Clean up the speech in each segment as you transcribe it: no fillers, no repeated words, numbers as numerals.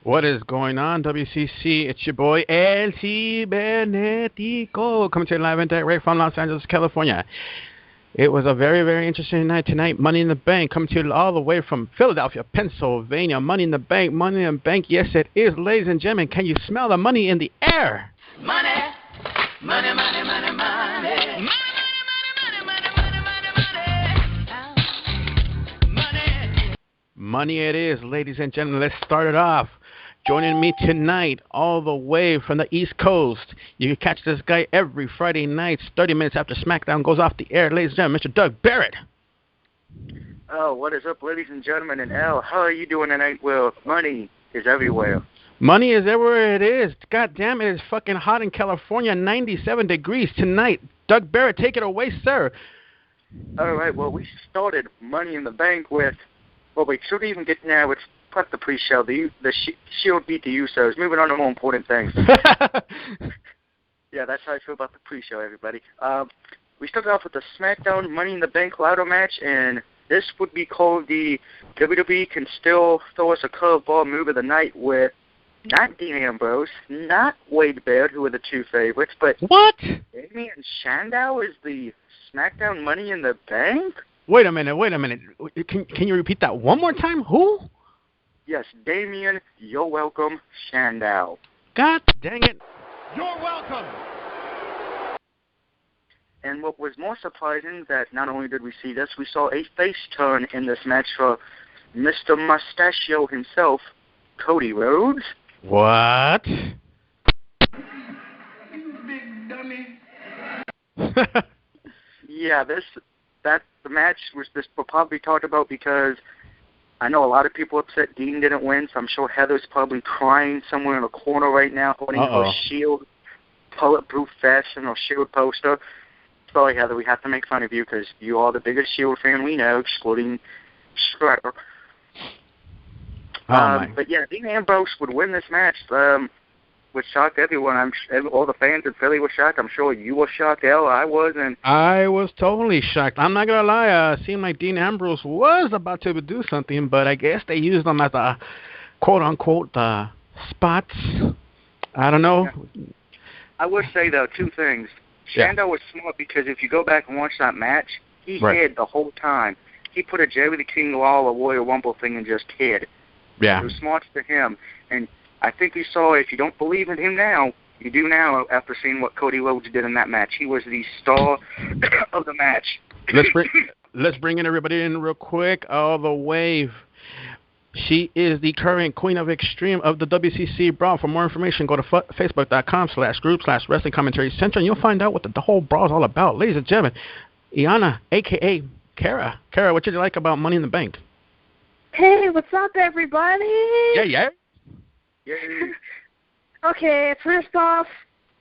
What is going on, WCC? It's your boy, El.CIBERNETICO, coming to you live and direct right from Los Angeles, California. It was a very, very interesting night tonight. Money in the Bank, coming to you all the way from Philadelphia, Pennsylvania. Money in the Bank, Money in the Bank. Yes, it is, ladies and gentlemen. Can you smell the money in the air? Money, money, money, money, money. Money it is, ladies and gentlemen. Let's start it off. Joining me tonight, all the way from the East Coast. You can catch this guy every Friday night, 30 minutes after SmackDown goes off the air. Ladies and gentlemen, Mr. Doug Barrett. Oh, what is up, ladies and gentlemen? And Al, how are you doing tonight? Well, money is everywhere. Money is everywhere it is. God damn, it is fucking hot in California, 97 degrees tonight. Doug Barrett, take it away, sir. All right, well, we started Money in the Bank with, well, we should even get now, it's the pre-show. The Shield beat the Usos. Moving on to more important things. Yeah, that's how I feel about the pre-show, everybody. We started off with the SmackDown Money in the Bank ladder match, and this would be called the WWE Can Still Throw Us a Curveball Move of the Night with not Dean Ambrose, not Wade Baird, who were the two favorites, but what? Damian Sandow is the SmackDown Money in the Bank? Wait a minute. Can you repeat that one more time? Who? Yes, Damian, you're welcome, Sandow. God dang it. You're welcome. And what was more surprising that not only did we see this, we saw a face turn in this match for Mr. Mustachio himself, Cody Rhodes. What? Big dummy. Yeah, the match was probably talked about because I know a lot of people upset Dean didn't win, so I'm sure Heather's probably crying somewhere in a corner right now holding her Shield bulletproof fashion or Shield poster. Sorry, Heather, we have to make fun of you because you are the biggest Shield fan we know, excluding Shredder. But yeah, Dean Ambrose would win this match, which shocked everyone. All the fans in Philly were shocked. I'm sure you were shocked, Al. I was, and I was totally shocked. I'm not gonna lie. It seemed like Dean Ambrose was about to do something, but I guess they used him as a quote unquote spots. I don't know. Yeah. I would say though two things. Sandow was smart because if you go back and watch that match, he hid the whole time. He put a Jerry the King Lawler Royal Rumble thing and just hid. Yeah. It was smart for him, and I think we saw, if you don't believe in him now, you do now after seeing what Cody Rhodes did in that match. He was the star of the match. Let's bring in everybody in real quick. All the way. She is the current Queen of Extreme of the WCC Brawl. For more information, go to facebook.com/group/Wrestling Commentary Center, and you'll find out what the whole brawl is all about. Ladies and gentlemen, Iana, a.k.a. Kara. Kara, what did you like about Money in the Bank? Hey, what's up, everybody? Yeah. Okay, first off,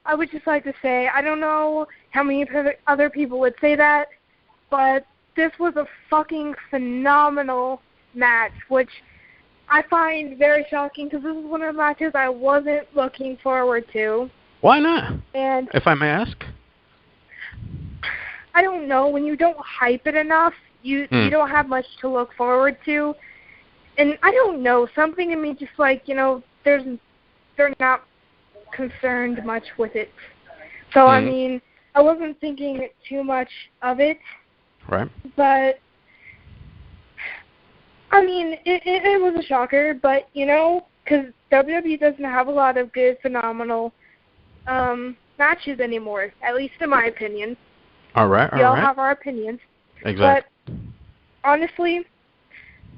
I would just like to say, I don't know how many other people would say that, but this was a fucking phenomenal match, which I find very shocking because this is one of the matches I wasn't looking forward to. Why not? And if I may ask? I don't know. When you don't hype it enough, you don't have much to look forward to. And I don't know, something in me just like, they're not concerned much with it. So, I mean, I wasn't thinking too much of it. Right. But, I mean, it was a shocker, but, because WWE doesn't have a lot of good, phenomenal matches anymore, at least in my opinion. All right. We all have our opinions. Exactly. But, honestly,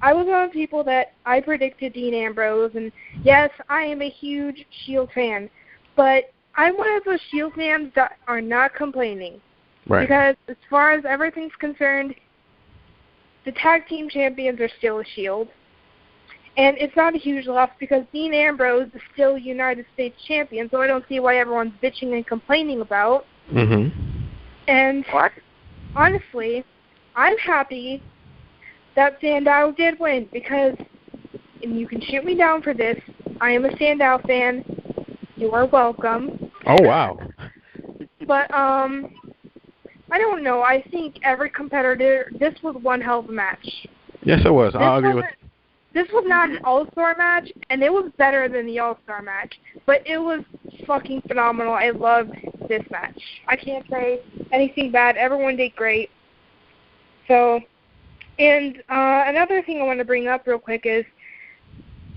I was one of the people that I predicted Dean Ambrose, and yes, I am a huge Shield fan, but I'm one of those Shield fans that are not complaining. Right. Because as far as everything's concerned, the tag team champions are still a Shield, and it's not a huge loss because Dean Ambrose is still United States champion, so I don't see why everyone's bitching and complaining about. Mm-hmm. And honestly, I'm happy that Sandow did win because, and you can shoot me down for this, I am a Sandow fan. You are welcome. Oh, wow. But, I don't know. I think every competitor, this was one hell of a match. Yes, it was. I'll agree with This was not an All-Star match, and it was better than the All-Star match, but it was fucking phenomenal. I loved this match. I can't say anything bad. Everyone did great. So, and another thing I want to bring up real quick is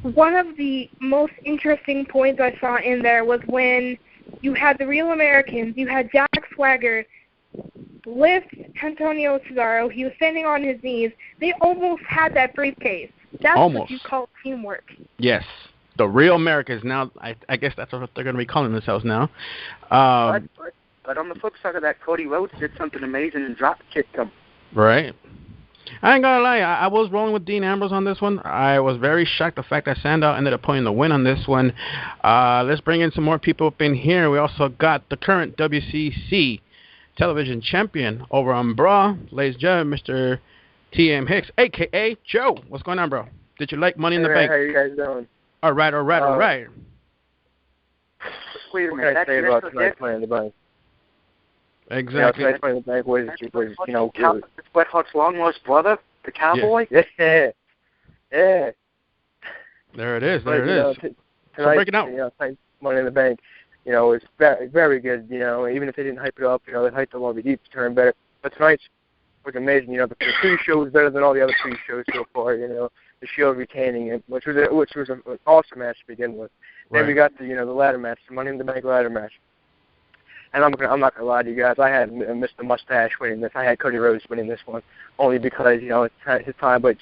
one of the most interesting points I saw in there was when you had the Real Americans, you had Jack Swagger lift Antonio Cesaro. He was standing on his knees. They almost had that briefcase. That's what you call teamwork. Yes. The Real Americans. Now, I guess that's what they're going to be calling themselves now. But on the flip side of that, Cody Rhodes did something amazing and drop kicked him. Right. I ain't going to lie. I was rolling with Dean Ambrose on this one. I was very shocked the fact that Sandow ended up putting the win on this one. Let's bring in some more people up in here. We also got the current WCC television champion over on Raw, ladies and gentlemen, Mr. T.M. Hicks, a.k.a. Joe. What's going on, bro? Did you like Money in the Bank? How you guys doing? All right. Wait a What minute. can I say about tonight's Money in the Bank? Exactly. Tonight's Money in the Bank was It's Bret Hart's long-lost brother, the Cowboy? Yeah. There it is. So break it out. Tonight's Money in the Bank, was very, very good. Even if they didn't hype it up, they hyped the RVD to turn better. But tonight's was amazing. The pre-show was better than all the other pre-shows so far. The Shield retaining it, which was an awesome match to begin with. Right. Then we got the the ladder match, the Money in the Bank ladder match. And I'm not gonna lie to you guys. I had Mr. Mustache winning this. I had Cody Rhodes winning this one only because it's his time. But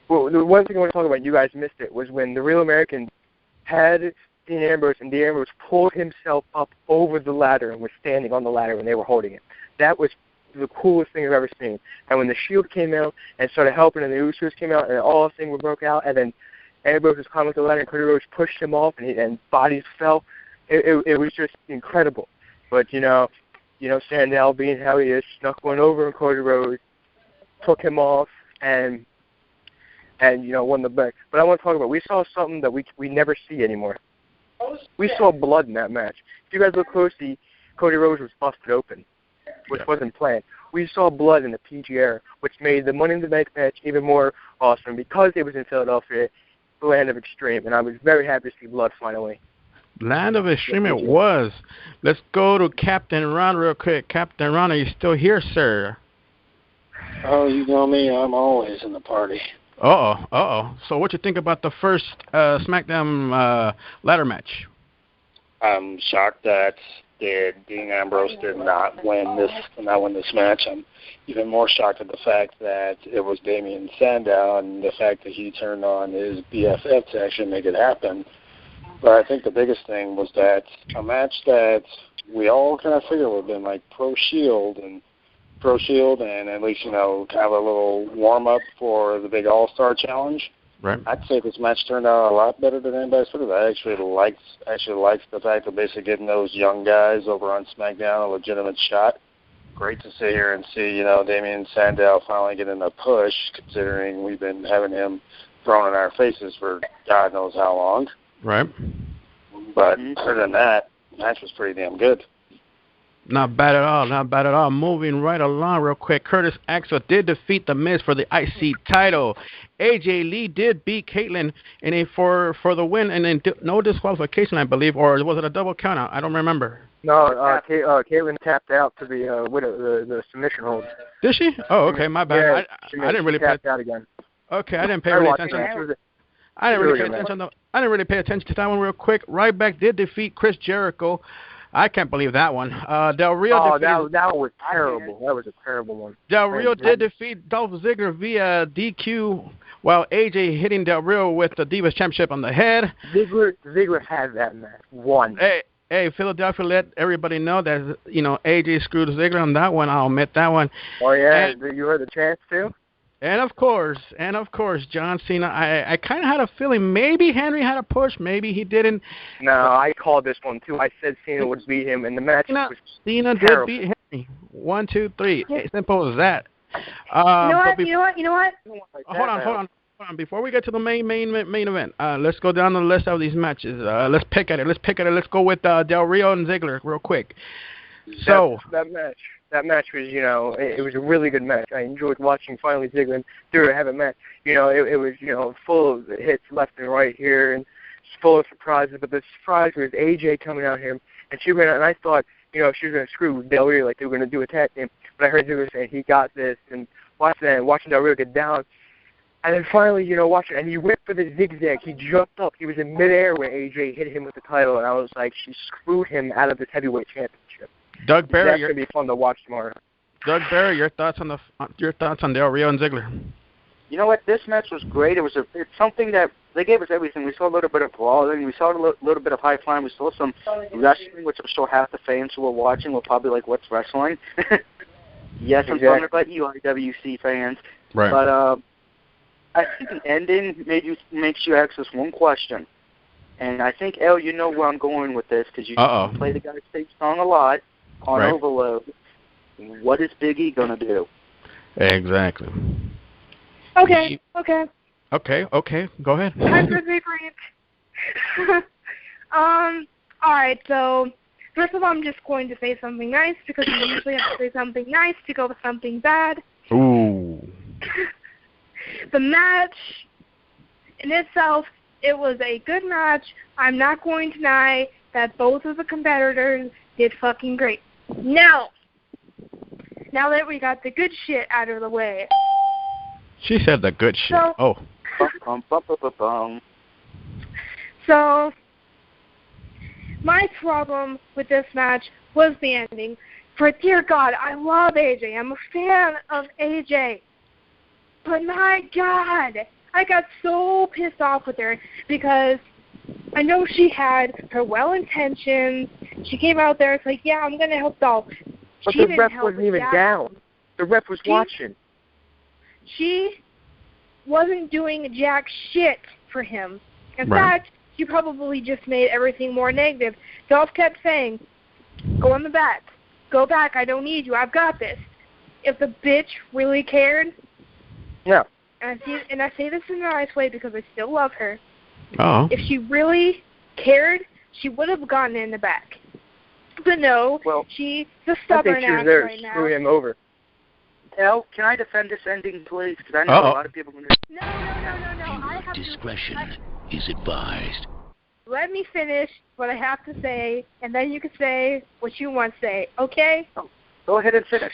well, the one thing I want to talk about, you guys missed it, was when the Real Americans had Dean Ambrose, and Dean Ambrose pulled himself up over the ladder and was standing on the ladder when they were holding it. That was the coolest thing I've ever seen. And when the Shield came out and started helping, and the Usos came out, and all the things were broke out, and then Ambrose was climbing the ladder, and Cody Rhodes pushed him off, and bodies fell. It was just incredible. But Sandow, being how he is, snuck one over on Cody Rhodes, took him off, and won the back. But I want to talk about, we saw something that we never see anymore. We saw blood in that match. If you guys look closely, Cody Rhodes was busted open, which wasn't planned. We saw blood in the PG era, which made the Money in the Bank match even more awesome because it was in Philadelphia, the land of extreme, and I was very happy to see blood finally. Land of Extreme it was. Let's go to Captain Ron real quick. Captain Ron, are you still here, sir? Oh, you know me. I'm always in the party. Uh-oh. So what you think about the first SmackDown ladder match? I'm shocked that Dean Ambrose did not win this match. I'm even more shocked at the fact that it was Damien Sandow and the fact that he turned on his BFF to actually make it happen. But I think the biggest thing was that a match that we all kind of figured would have been like Pro Shield and at least, kind of a little warm-up for the big All-Star Challenge. Right. I'd say this match turned out a lot better than anybody expected. I actually liked the fact of basically getting those young guys over on SmackDown a legitimate shot. Great to sit here and see, Damien Sandow finally getting a push, considering we've been having him thrown in our faces for God knows how long. Right. But other than that, the match was pretty damn good. Not bad at all. Moving right along real quick. Curtis Axel did defeat The Miz for the IC title. AJ Lee did beat Caitlyn for the win, and then no disqualification, I believe, or was it a double count out? I don't remember. No, Caitlyn tapped out to the submission hold. Did she? Oh, okay, my bad. Yeah, I didn't really tapped out again. Okay, I didn't pay really attention. I didn't really pay attention to that one real quick. Ryback did defeat Chris Jericho. I can't believe that one. Del Rio defeated... that was terrible. That was a terrible one. Del Rio did defeat Dolph Ziggler via DQ, while AJ hitting Del Rio with the Divas Championship on the head. Ziggler had that match. Won. Hey, Philadelphia let everybody know that, AJ screwed Ziggler on that one. I'll admit that one. Oh, yeah? You heard the chants, too? And of course, John Cena, I kind of had a feeling maybe Henry had a push, maybe he didn't. No, I called this one, too. I said Cena would beat him, and the match was Cena terrible. did beat Henry. 1, 2, 3. Simple as that. You know what? Hold on. Before we get to the main event, let's go down the list of these matches. Let's pick at it. Let's go with Del Rio and Ziggler real quick. So that match. that match was, you know, it was a really good match. I enjoyed watching finally Ziggler and Theory have a match. You know, it was, you know, full of hits left and right here and full of surprises. But the surprise was AJ coming out here, and she ran out, and I thought, you know, she was going to screw Del Rio like they were going to do a tag team. But I heard Ziggler saying he got this, and watching Del Rio get down. And then finally, you know, watching, and he went for the zigzag. He jumped up. He was in midair when AJ hit him with the title, and I was like, she screwed him out of this heavyweight championship. Doug Barry, that's gonna be fun to watch tomorrow. Doug Barry, your thoughts on Del Rio and Ziggler? You know what? This match was great. It's something that they gave us everything. We saw a little bit of brawling. We saw a little bit of high flying. We saw some wrestling, which I'm sure half the fans who were watching were probably like, "What's wrestling?" Yes, I'm talking about you, IWC fans. Right. But I think the ending makes you ask us one question. And I think, El, you know where I'm going with this because you play the guy's theme song a lot on Overload. What is Big E going to do? Exactly. Okay. Go ahead. I'm pretty great. All right, so first of all, I'm just going to say something nice because you usually have to say something nice to go with something bad. Ooh. The match in itself, it was a good match. I'm not going to deny that both of the competitors did fucking great. Now that we got the good shit out of the way. She said the good shit. So, my problem with this match was the ending. For dear God, I love AJ. I'm a fan of AJ. But my God, I got so pissed off with her because I know she had her well intentions. She came out there, it's like, yeah, I'm going to help Dolph. But the ref wasn't even down. The ref was watching. She wasn't doing jack shit for him. In fact, she probably just made everything more negative. Dolph kept saying, go in the back. Go back. I don't need you. I've got this. If the bitch really cared, yeah. And I say this in a nice way because I still love her. Oh. If she really cared, she would have gotten in the back. But no, she's a stubborn ass right now. Screw him over. El, can I defend this ending, please? Because I know a lot of people are going to... No. I have discretion is advised. Let me finish what I have to say, and then you can say what you want to say, okay? Oh, go ahead and finish.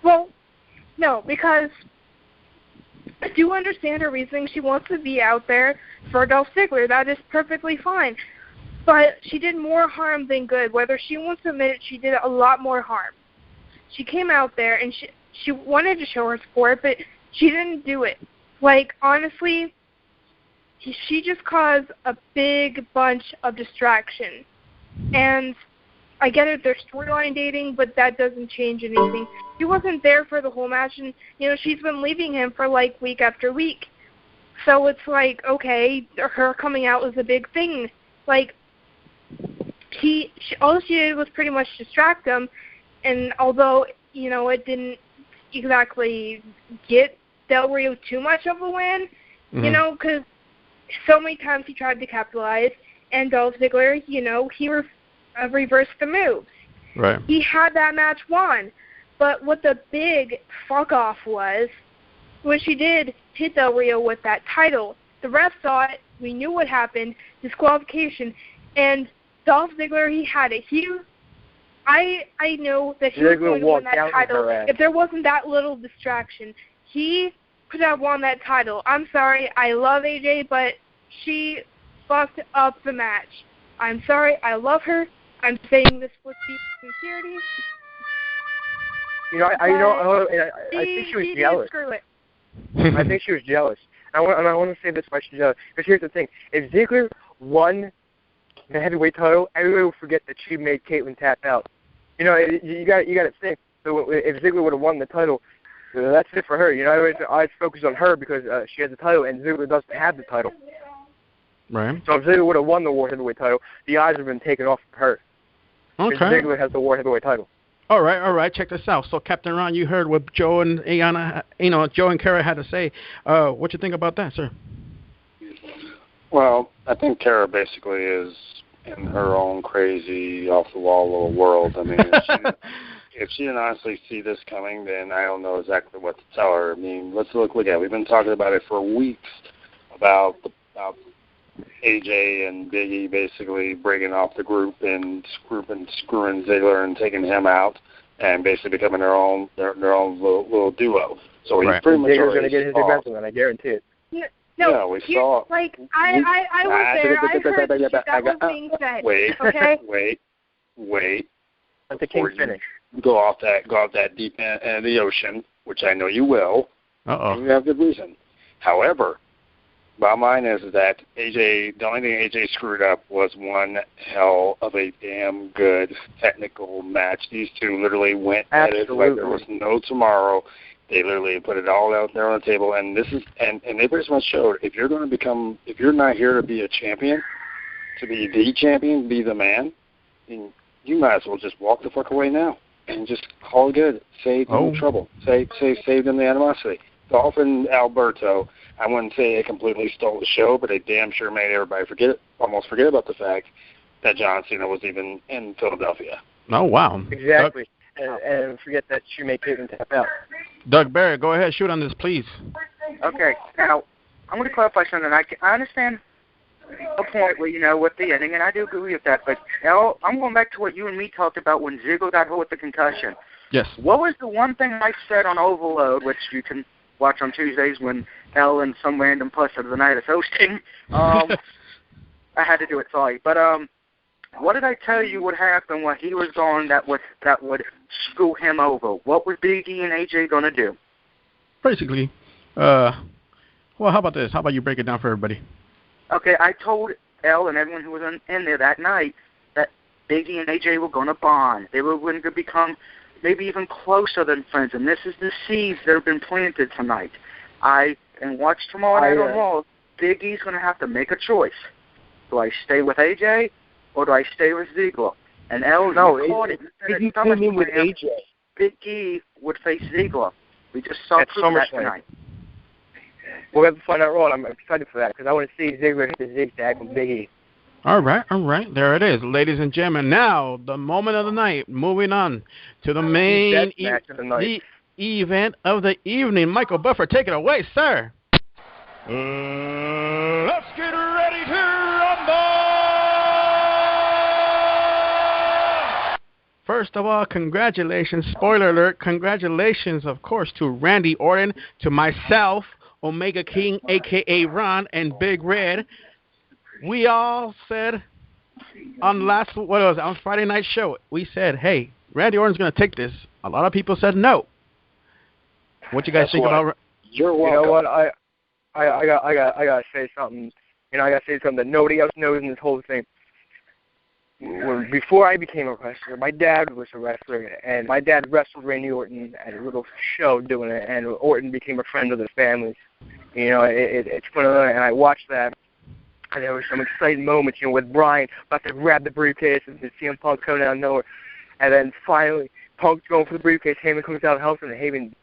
Well, no, because I do understand her reasoning. She wants to be out there for Dolph Ziggler. That is perfectly fine. But she did more harm than good. Whether she wants to admit it, she did a lot more harm. She came out there, and she wanted to show her support, but she didn't do it. Like, honestly, she just caused a big bunch of distraction. And I get it, they're storyline dating, but that doesn't change anything. She wasn't there for the whole match, and, you know, she's been leaving him for, like, week after week. So it's like, okay, her coming out was a big thing. Like, all she did was pretty much distract him, and although, you know, it didn't exactly get Del Rio too much of a win, you know, because so many times he tried to capitalize, and Dolph Ziggler, you know, he reversed the moves. Right. He had that match won. But what the big fuck-off was, when she did hit Del Rio with that title, the ref saw it, we knew what happened, disqualification, and Dolph Ziggler, he had it. I know that he was going to win that title if there wasn't that little distraction. He could have won that title. I'm sorry, I love AJ, but she fucked up the match. I'm sorry, I love her. I'm saying this with deep sincerity. You know, I think she was jealous. Screw it. I think she was jealous. I want to say this why she's jealous. Because here's the thing: if Ziggler won the heavyweight title, everybody will forget that she made Caitlyn tap out. You know, you got to think. So if Ziggler would have won the title, that's it for her. You know, I focus on her because she has the title, and Ziggler doesn't have the title. Right. So if Ziggler would have won the World Heavyweight title, the odds would have been taken off of her. Okay. Because Ziggler has the World Heavyweight title. All right. Check this out. So, Captain Ron, you heard what Joe and Ayana, Joe and Kara had to say. What you think about that, sir? Well, I think Kara basically is in her own crazy, off-the-wall little world. I mean, if she didn't honestly see this coming, then I don't know exactly what to tell her. I mean, let's look at it. We've been talking about it for weeks about AJ and Big E basically breaking off the group and screwing Ziggler and taking him out and basically becoming their own little duo. So he's pretty much Ziggler's going to get his revenge, and I guarantee it. Yeah, we saw. Like I was there. I heard that was being said. Wait, okay? wait. Let the king finish. Go off that deep end of the ocean, which I know you will. And you have good reason. However, bottom line is that the only thing AJ screwed up was one hell of a damn good technical match. These two literally went at it like there was no tomorrow. They literally put it all out there on the table, and they pretty much showed if you're not here to be a champion, to be the champion, be the man, then you might as well just walk the fuck away now and just call it good. Save them the trouble. Save them the animosity. Dolph and Alberto, I wouldn't say they completely stole the show, but they damn sure made everybody almost forget about the fact that John Cena was even in Philadelphia. Oh, wow. Exactly. And forget that she may even tap out. Doug Barrett, go ahead, shoot on this, please. Okay, now, I'm going to clarify something. I understand a point with the ending, and I do agree with that, but Al, I'm going back to what you and me talked about when Ziggler got hit with the concussion. Yes. What was the one thing I said on Overload, which you can watch on Tuesdays when Al and some random person of the night is hosting? I had to do it, sorry. But what did I tell you would happen when he was gone that would screw him over? What was Big E and AJ going to do? Basically, well, how about this? How about you break it down for everybody? Okay, I told Al and everyone who was in there that night that Big E and AJ were going to bond. They were going to become maybe even closer than friends, and this is the seeds that have been planted tonight. Watch tomorrow night on Raw. Big E's going to have to make a choice. Do I stay with AJ or do I stay with Ziggler? And Al, caught it. Big E came in with AJ. Big E would face Ziggler. We just saw proof of that tonight. We'll have to find out Raw. I'm excited for that because I want to see Ziggler hit the zigzag with Big E. All right. There it is, ladies and gentlemen. Now, the moment of the night. Moving on to the main event of the evening. Michael Buffer, take it away, sir. Let's get ready to rumble! First of all, congratulations. Spoiler alert. Congratulations, of course, to Randy Orton, to myself, Omega King, a.k.a. Ron, and Big Red. We all said on Friday night show, we said, hey, Randy Orton's going to take this. A lot of people said no. What you guys think about? You're welcome. You know what? I got to say something. I got to say something that nobody else knows in this whole thing. Before I became a wrestler, my dad was a wrestler, and my dad wrestled Randy Orton at a little show doing it, and Orton became a friend of the family. It's fun, and I watched that. And there were some exciting moments, with Bryan about to grab the briefcase and CM Punk coming out of nowhere. And then finally, Punk's going for the briefcase. Heyman comes out and helps him, and Heyman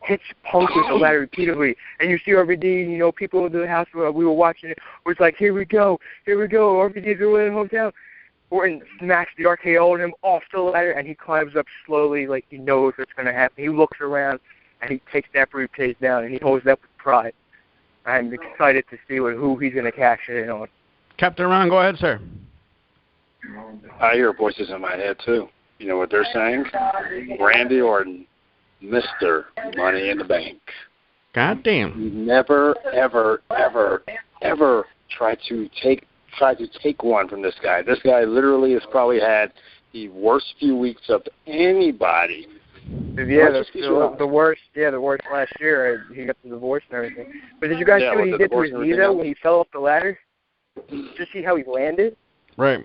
hits Punk with the ladder repeatedly. And you see RVD, people in the house where we were watching it was like, here we go. RVD's going in hometown. Orton smacks the RKO on him off the ladder, and he climbs up slowly like he knows what's going to happen. He looks around, and he takes that briefcase down, and he holds it up with pride. I'm excited to see who he's going to cash it in on. Captain Ron, go ahead, sir. I hear voices in my head, too. You know what they're saying? Randy Orton, Mr. Money in the Bank. God damn. Never, ever, ever, ever try to take one from this guy. This guy literally has probably had the worst few weeks of anybody. Yeah, the worst last year. He got the divorce and everything. But did you guys see what he did to his knee, though, when he fell off the ladder? Did you see how he landed? Right.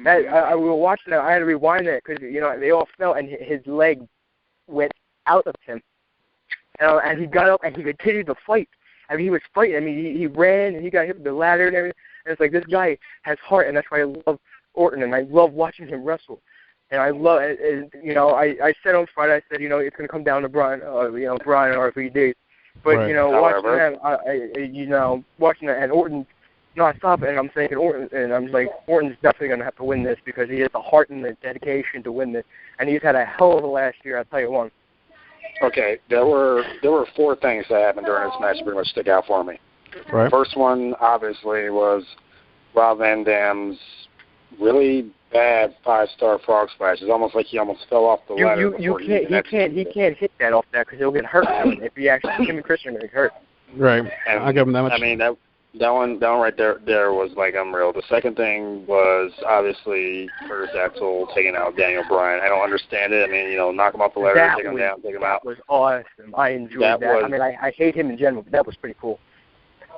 I was watching that. I had to rewind that because, they all fell, and his leg went out of him. And he got up, and he continued to fight. I mean, he was fighting. I mean, he ran, and he got hit with the ladder and everything. And it's like, this guy has heart, and that's why I love Orton, and I love watching him wrestle. And I love, I said on Friday, I said, it's going to come down to Brian or RVD. But, right. Watching that, watching that, and Orton, nonstop, and I'm thinking Orton, and I'm like, Orton's definitely going to have to win this because he has the heart and the dedication to win this, and he's had a hell of a last year, I'll tell you one. Okay, there were 4 things that happened during this match that pretty much stick out for me. Right. First one, obviously, was Rob Van Dam's really bad 5-star frog splash. It's almost like he almost fell off the ladder. He can't hit that off that because he'll get hurt if he actually him and Christian are going to get hurt. Right. And, I'll give him that much. I mean, that one right there was like unreal. The second thing was obviously Curtis Axel taking out Daniel Bryan. I don't understand it. I mean, knock him off the ladder, take him down, take him out. That was awesome. I enjoyed that. I mean, I hate him in general, but that was pretty cool.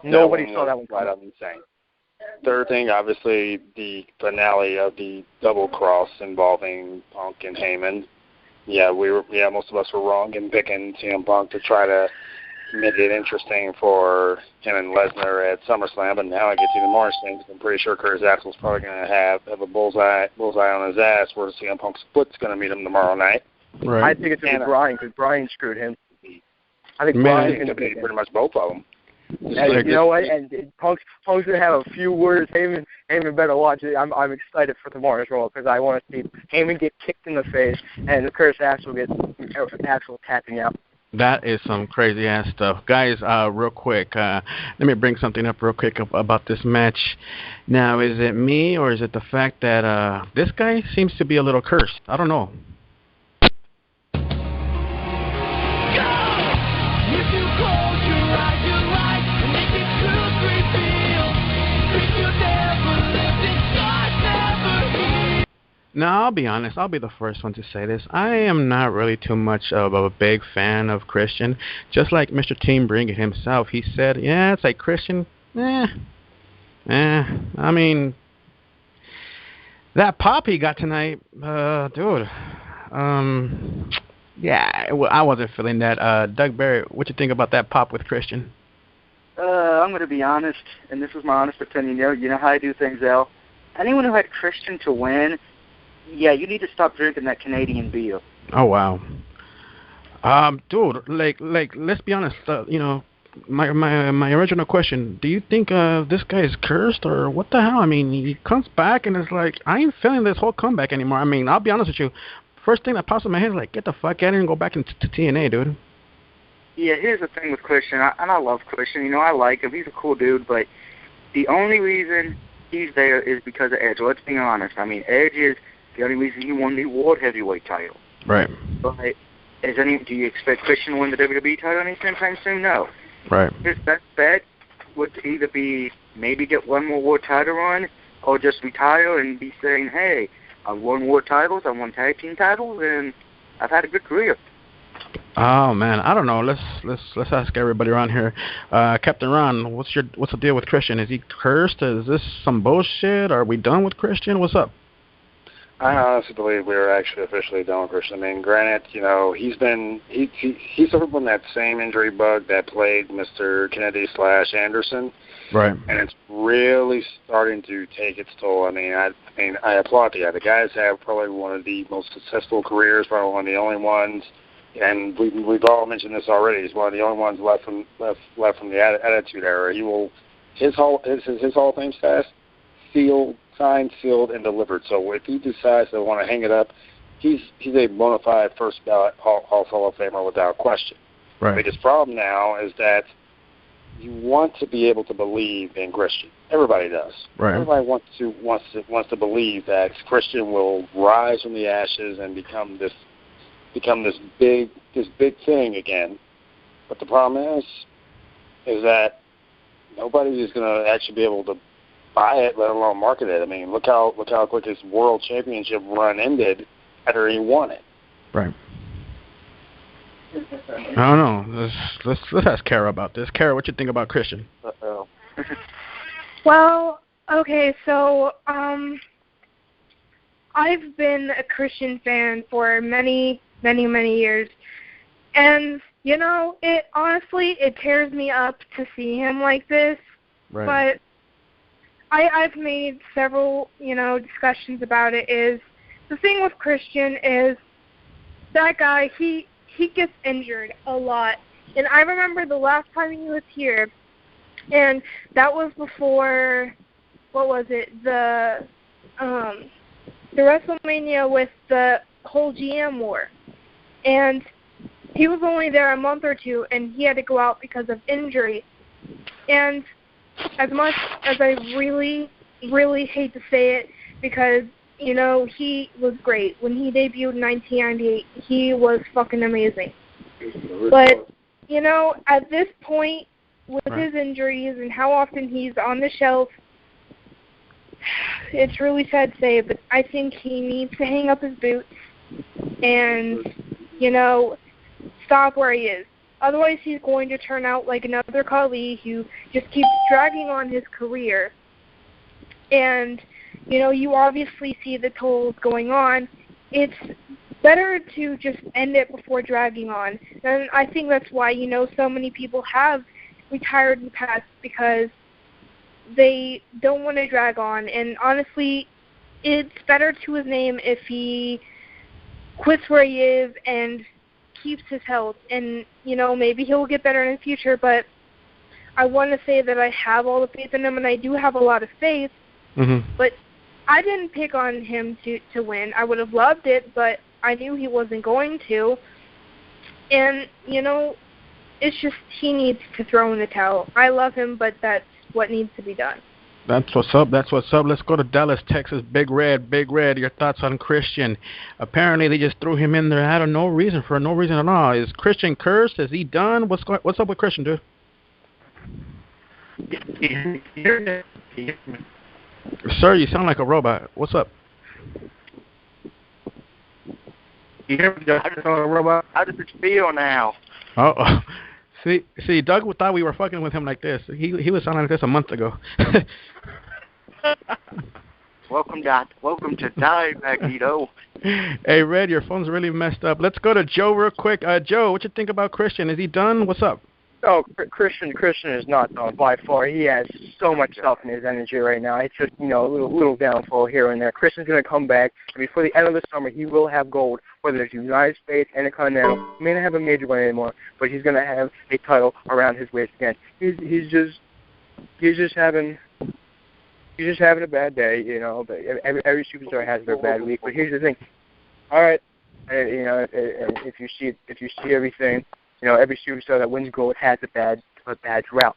Nobody saw that one right up insane. Third thing, obviously, the finale of the double cross involving Punk and Heyman. Yeah, most of us were wrong in picking CM Punk to try to make it interesting for him and Lesnar at SummerSlam, but now it gets even more interesting because I'm pretty sure Curtis Axel's probably going to have a bullseye on his ass where CM Punk's foot's going to meet him tomorrow night. Right. I think it's going to be Bryan because Bryan screwed him. I think Bryan's going to be pretty much both of them. And you know what? And Punk's going to have a few words. Heyman better watch it. I'm excited for tomorrow's Raw because I want to see Heyman get kicked in the face and Curtis Axel get tapping out. That is some crazy ass stuff, guys. Real quick, let me bring something up real quick about this match. Now, is it me or is it the fact that this guy seems to be a little cursed? I don't know. Now, I'll be honest. I'll be the first one to say this. I am not really too much of a big fan of Christian. Just like Mr. Team Bring It himself, he said, yeah, it's like Christian, I mean, that pop he got tonight, dude, yeah, I wasn't feeling that. Doug Barry, what you think about that pop with Christian? I'm going to be honest, and this is my honest opinion. You know how I do things, Al. Anyone who had Christian to win, yeah, you need to stop drinking that Canadian beer. Oh wow, dude, like, let's be honest. My original question: do you think this guy is cursed or what the hell? I mean, he comes back and it's like I ain't feeling this whole comeback anymore. I mean, I'll be honest with you. First thing that pops in my head is like, get the fuck out of here and go back into TNA, dude. Yeah, here's the thing with Christian, and I love Christian. I like him. He's a cool dude, but the only reason he's there is because of Edge. Let's be honest. I mean, Edge is the only reason he won the World Heavyweight title. Right. But do you expect Christian to win the WWE title anytime soon? No. Right. His best bet would either be maybe get one more World title run or just retire and be saying, hey, I won World titles, I won tag team titles, and I've had a good career. Oh man, I don't know. Let's ask everybody around here. Captain Ron, what's the deal with Christian? Is he cursed? Is this some bullshit? Are we done with Christian? What's up? I honestly believe we are actually officially done with Christian. I mean, granted, he suffered from that same injury bug that plagued Mr. Kennedy/Anderson. Right. And it's really starting to take its toll. I mean, I applaud the guy. The guys have probably one of the most successful careers, probably one of the only ones. And we've all mentioned this already. He's one of the only ones left from the Attitude Era. His Hall of Fame status signed, sealed, and delivered. So if he decides to want to hang it up, he's a bona fide first ballot Hall of Famer without question. Right. The biggest problem now is that you want to be able to believe in Christian. Everybody does. Right. Everybody wants to believe that Christian will rise from the ashes and become this big thing again. But the problem is that nobody is going to actually be able to buy it, let alone market it. I mean, look how quick his world championship run ended after he won it. Right. I don't know. Let's ask Kara about this. Kara, what you think about Christian? Uh-oh. Well, okay, so I've been a Christian fan for many years, and it honestly tears me up to see him like this. Right. But I've made several discussions about it. Is the thing with Christian is that guy he gets injured a lot, and I remember the last time he was here, And that was before, what was it, the WrestleMania with the whole GM war. And he was only there a month or two, and he had to go out because of injury. And as much as I really, really hate to say it, because, you know, he was great. When he debuted in 1998, he was fucking amazing. But, you know, at this point, with his injuries and how often he's on the shelf, it's really sad to say, but I think he needs to hang up his boots and, you know, stop where he is. Otherwise, he's going to turn out like another Khali who just keeps dragging on his career. And, you know, you obviously see the tolls going on. It's better to just end it before dragging on. And I think that's why, you know, so many people have retired in the past, because they don't want to drag on. And honestly, it's better to his name if he quits where he is and keeps his health. And, you know, maybe he'll get better in the future, but I want to say that I have all the faith in him, and I do have a lot of faith. But I didn't pick on him to win. I would have loved it, but I knew he wasn't going to. And, you know, it's just he needs to throw in the towel. I love him, but that's what needs to be done. That's what's up. That's what's up. Let's go to Dallas, Texas. Big Red. Big Red. Your thoughts on Christian? Apparently, they just threw him in there out of no reason, for no reason at all. Is Christian cursed? Is he done? What's up with Christian, dude? Sir, you sound like a robot. What's up? You hear me? I just sound like a robot. How does it feel now? Oh. See, Doug thought we were fucking with him like this. He was sounding like this a month ago. Welcome to Die, Magneto. Hey, Red, your phone's really messed up. Let's go to Joe real quick. Joe, what you think about Christian? Is he done? What's up? Oh, Christian is not done by far. He has so much stuff in his energy right now. It's just, you know, a little downfall here and there. Christian's going to come back, and before the end of the summer, he will have gold, whether it's United States, Intercontinental. He may not have a major one anymore, but he's going to have a title around his waist again. He's just having a bad day, you know. But every superstar has their bad week. But here's the thing. All right, you know, if you see everything. You know, every superstar that wins gold has a bad drought.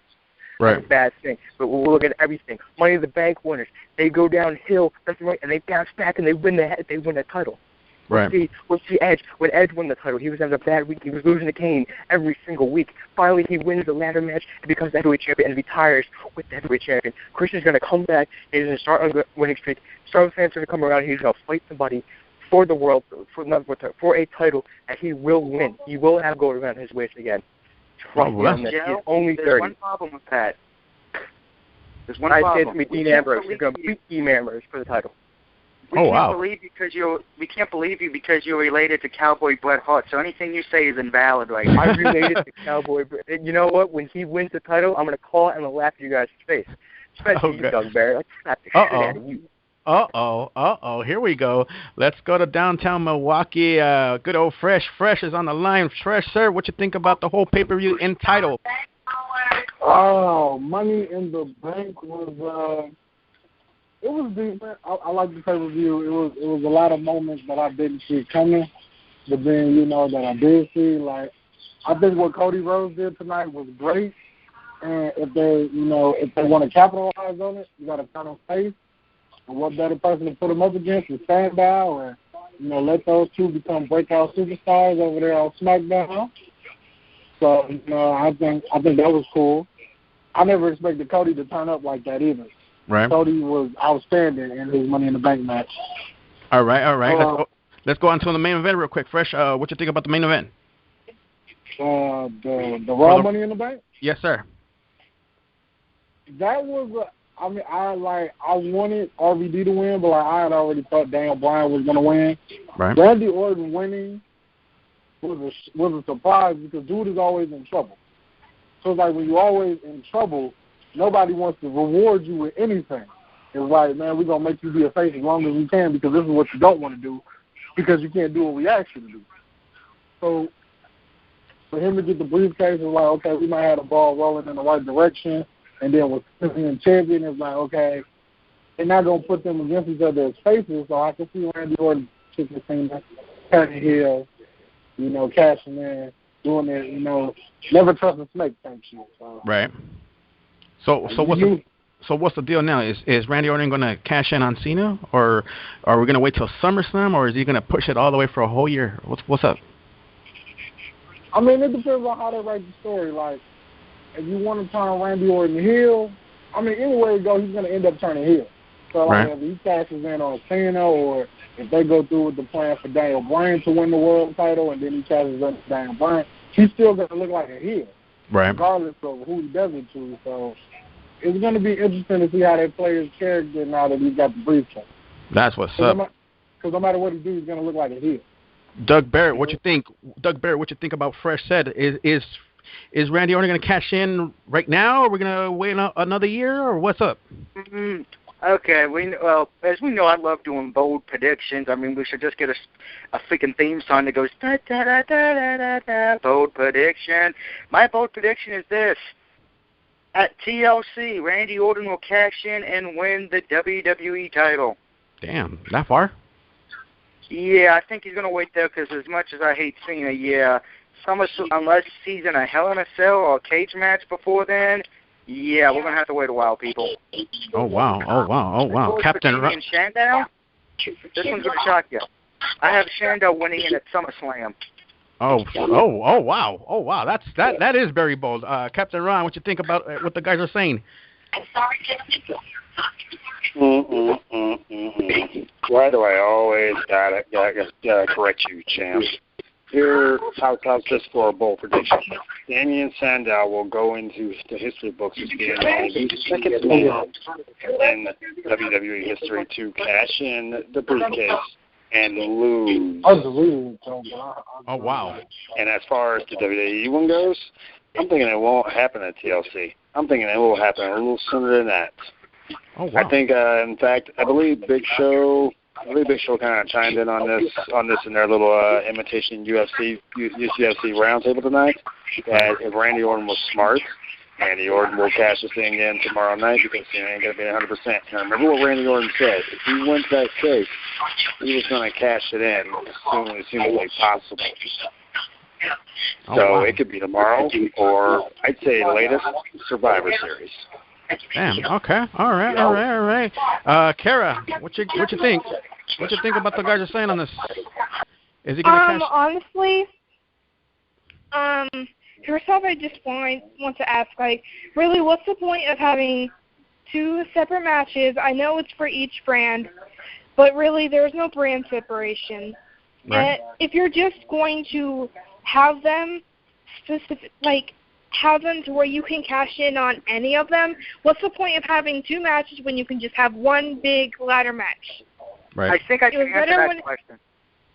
Right. It's a bad thing. But we'll look at everything. Money in the Bank winners, they go downhill, left and right, and they bounce back and they win the title. Right. We'll see Edge. When Edge won the title, he was having a bad week. He was losing to Kane every single week. Finally, he wins the ladder match and becomes the heavyweight champion and retires with the heavyweight champion. Christian's going to come back. He's going to start on a winning streak. Star fans are going to come around. He's going to fight somebody for the world, for a title, and he will win. He will have gold around his waist again. Trust me on this. He's only 30. There's one problem with that. There's one problem. I say it's going to be Dean Ambrose. He's going to beat Dean Ambrose for the title. We can't believe you because you're related to Cowboy Bret Hart, so anything you say is invalid right now. I'm related to Cowboy Bret. You know what? When he wins the title, I'm going to call and laugh at you guys' face. Especially you, Doug Barrett. I'll slap the shit out of you. Here we go. Let's go to downtown Milwaukee. Good old Fresh. Fresh is on the line. Fresh, sir, what you think about the whole pay-per-view entitled? Oh, Money in the Bank was it was decent. I like the pay-per-view. It was a lot of moments that I didn't see coming, but then, you know, that I did see. Like, I think what Cody Rhodes did tonight was great, and if they want to capitalize on it, you got to turn on face. And what better person to put them up against than Sandow, and, you know, let those two become breakout superstars over there on SmackDown. So, you know, I think that was cool. I never expected Cody to turn up like that either. Right. Cody was outstanding in his Money in the Bank match. All right. Let's go on to the main event real quick. Fresh, what you think about the main event? The Raw Money in the Bank? Yes, sir. That was I wanted RVD to win, but I had already thought Daniel Bryan was going to win. Right. Randy Orton winning was a surprise because dude is always in trouble. So it's like when you're always in trouble, nobody wants to reward you with anything. It's like, man, we're going to make you be a face as long as we can because this is what you don't want to do because you can't do what we ask you to do. So for him to get the briefcase, it's like, okay, we might have the ball rolling in the right direction. and then with being champion, it's like, okay, they're not going to put them against each other as faces, so I can see Randy Orton kicking Cena, turning heel, cashing in, doing it, never trust a snake type shit. So. Right. So what's the deal now? Is Randy Orton going to cash in on Cena, or are we going to wait till SummerSlam, or is he going to push it all the way for a whole year? What's up? I mean, it depends on how they write the story. Like, if you want to turn Randy Orton heel, I mean, anywhere you go, he's going to end up turning heel. So, like, if he cashes in on Cena, or if they go through with the plan for Daniel Bryan to win the world title, and then he cashes in on Daniel Bryan, he's still going to look like a heel, regardless of who he does it to. So, it's going to be interesting to see how they play his character now that he's got the briefcase. That's what's up. Because no matter what he do, he's going to look like a heel. Doug Barrett, what you think? Doug Barrett, what you think about Fresh Said? Is Randy Orton going to cash in right now, or are we going to wait another year, or what's up? Mm-hmm. Okay, as we know, I love doing bold predictions. I mean, we should just get a freaking theme song that goes da da da da da da da. Bold prediction. My bold prediction is this: at TLC, Randy Orton will cash in and win the WWE title. Damn, that far? Yeah, I think he's going to wait there because as much as I hate Cena, unless he's in a Hell in a Cell or a cage match before then, yeah, we're going to have to wait a while, people. Oh, wow. Captain and Shandow? This one's going to shock you. I have Shandow winning in at SummerSlam. Oh, wow. That is very bold. Captain Ron, what you think about what the guys are saying? I'm sorry, Jessica. Why do I always gotta correct you, champ? Here's this for a bold prediction. Damien Sandow will go into the history books as being the second man in WWE history to cash in the briefcase and lose. Oh, wow. And as far as the WWE one goes, I'm thinking it won't happen at TLC. I'm thinking it will happen a little sooner than that. Oh, wow. I think, in fact, I believe Big Show kind of chimed in on this in their little imitation UFC roundtable tonight. That if Randy Orton was smart, Randy Orton will cash this thing in tomorrow night because he ain't going to be 100%. Now, remember what Randy Orton said. If he wins that case, he was going to cash it in as soon as possible. So it could be tomorrow, or I'd say latest Survivor Series. Damn. Okay. All right. Kara, what you think? What you think about the guys are saying on this? Is he gonna cash? Honestly, first off, I just want to ask, like, really, what's the point of having two separate matches? I know it's for each brand, but really, there's no brand separation. Right. And if you're just going to have them have them to where you can cash in on any of them, what's the point of having two matches when you can just have one big ladder match? Right. I think I can answer that question.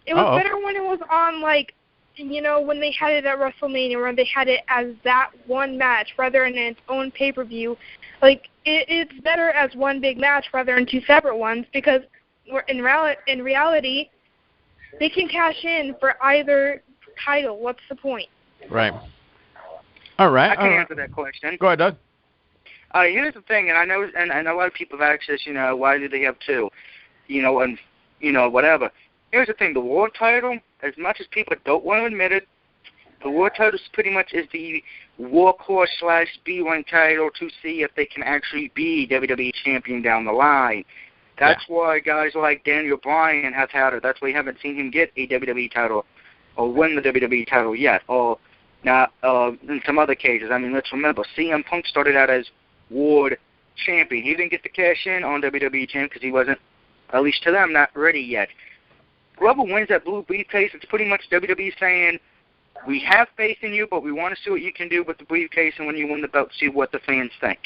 It was better when it was on, like, when they had it at WrestleMania, when they had it as that one match rather than its own pay-per-view. Like, it's better as one big match rather than two separate ones because in reality, they can cash in for either title. What's the point? Right. All right. I can answer that question. Go ahead, Doug. Here's the thing, and I know, and a lot of people have asked this, why do they have two? Whatever. Here's the thing, the world title, as much as people don't want to admit it, the world title pretty much is the workhorse / B-rank title to see if they can actually be WWE champion down the line. That's why guys like Daniel Bryan have had it. That's why you haven't seen him get a WWE title or win the WWE title yet. Or now, in some other cases, I mean, let's remember, CM Punk started out as World Champion. He didn't get the cash in on WWE Champion because he wasn't, at least to them, not ready yet. Whoever wins that blue briefcase, it's pretty much WWE saying, we have faith in you, but we want to see what you can do with the briefcase, and when you win the belt, see what the fans think.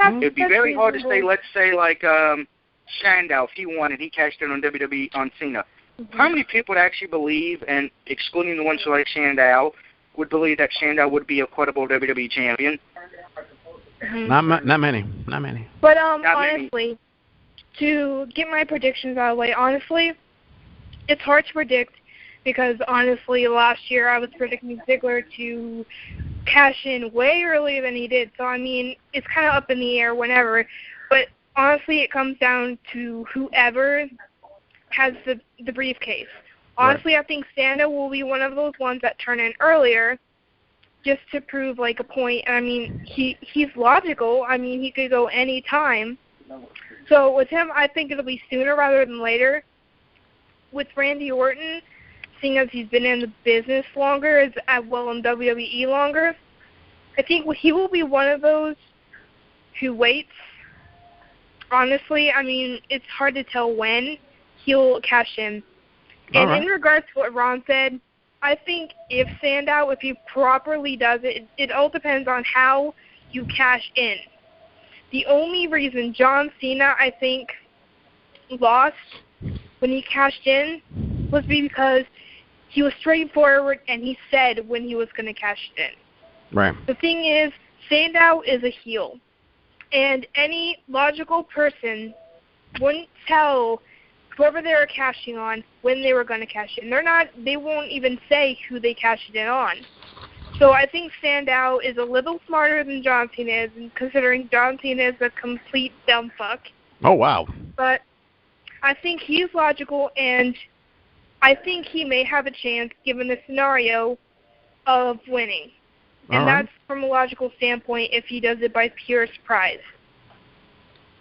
It'd be very hard to say, let's say, like Sandow, if he won and he cashed in on WWE on Cena. Mm-hmm. How many people would actually believe, and excluding the ones who like Sandow, would believe that Sandow would be a credible WWE champion? Mm-hmm. Not many. But honestly, to get my predictions out of the way, honestly, it's hard to predict because honestly, last year I was predicting Ziggler to cash in way earlier than he did. So, I mean, it's kind of up in the air whenever. But honestly, it comes down to whoever has the briefcase. Honestly, right. I think Sandow will be one of those ones that turn in earlier just to prove, like, a point. I mean, he's logical. I mean, he could go any time. So with him, I think it'll be sooner rather than later. With Randy Orton, seeing as he's been in the business longer, as well in WWE longer, I think he will be one of those who waits. Honestly, I mean, it's hard to tell when he'll cash in. And in regards to what Ron said, I think if Sandow, if he properly does it, it all depends on how you cash in. The only reason John Cena, I think, lost when he cashed in was because he was straightforward and he said when he was going to cash it in. Right. The thing is, Sandow is a heel. And any logical person wouldn't tell whoever they were cashing on when they were going to cash in. They won't even say who they cashed it in on. So I think Sandow is a little smarter than John Cena is, considering John Cena is a complete dumb fuck. Oh, wow. But I think he's logical, and I think he may have a chance, given the scenario, of winning. And that's from a logical standpoint if he does it by pure surprise.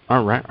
All right.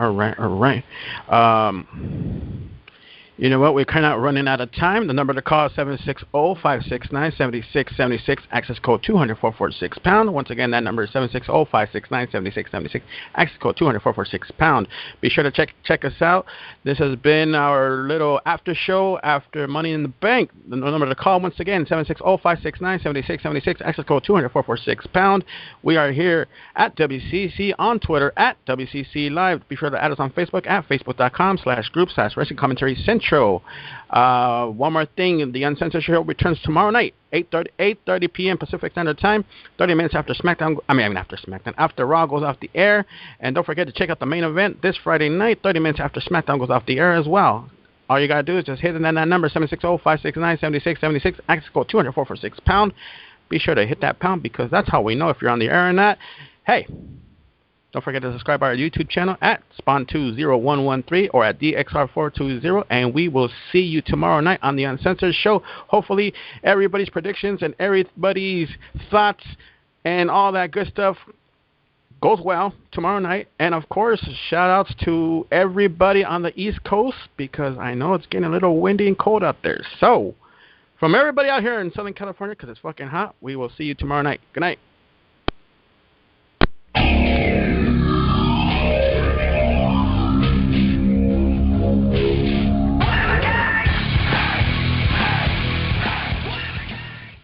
You know what? We're kind of running out of time. The number to call is 760-569-7676. Access code 200-446-pound. Once again, that number is 760-569-7676. Access code 200-446-pound. Be sure to check us out. This has been our little after show after Money in the Bank. The number to call, once again, 760-569-7676. Access code 200-446-pound. We are here at WCC on Twitter at WCC Live. Be sure to add us on Facebook at facebook.com/group/Wrestling Commentary Central. One more thing, the Uncensored Show returns tomorrow night, 8:30 p.m. Pacific Standard Time, 30 minutes after after Raw goes off the air. And don't forget to check out the main event this Friday night, 30 minutes after SmackDown goes off the air as well. All you got to do is just hit that number, 760-569-7676, access code 200-446-pound. Be sure to hit that pound because that's how we know if you're on the air or not. Hey, don't forget to subscribe to our YouTube channel at Spawn20113 or at DXR420, and we will see you tomorrow night on the Uncensored Show. Hopefully, everybody's predictions and everybody's thoughts and all that good stuff goes well tomorrow night. And, of course, shout-outs to everybody on the East Coast because I know it's getting a little windy and cold out there. So, from everybody out here in Southern California, because it's fucking hot, we will see you tomorrow night. Good night.